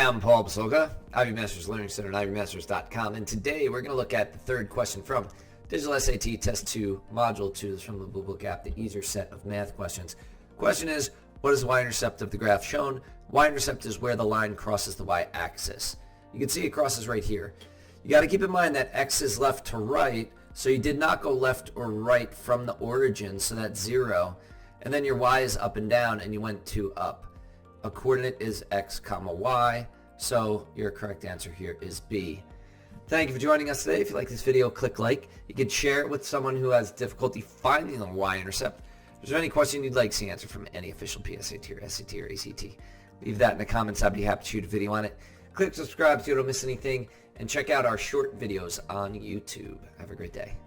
I'm Paul Basoga, Ivy Masters Learning Center at ivymasters.com, and today we're going to look at the third question from Digital SAT Test 2, Module 2. This is from the Bluebook app, the easier set of math questions. Question is, what is the y-intercept of the graph shown? Y-intercept is where the line crosses the y-axis. You can see it crosses right here. You got to keep in mind that x is left to right, so you did not go left or right from the origin, so that's 0. And then your y is up and down, and you went 2 up. A coordinate is x comma y, so your correct answer here is B. Thank you for joining us today. If you like this video, click like. You can share it with someone who has difficulty finding the y-intercept. If there's any question you'd like to see answered from any official PSAT or SAT or ACT, leave that in the comments. I'd be happy to shoot a video on it. Click subscribe so you don't miss anything, and check out our short videos on YouTube. Have a great day.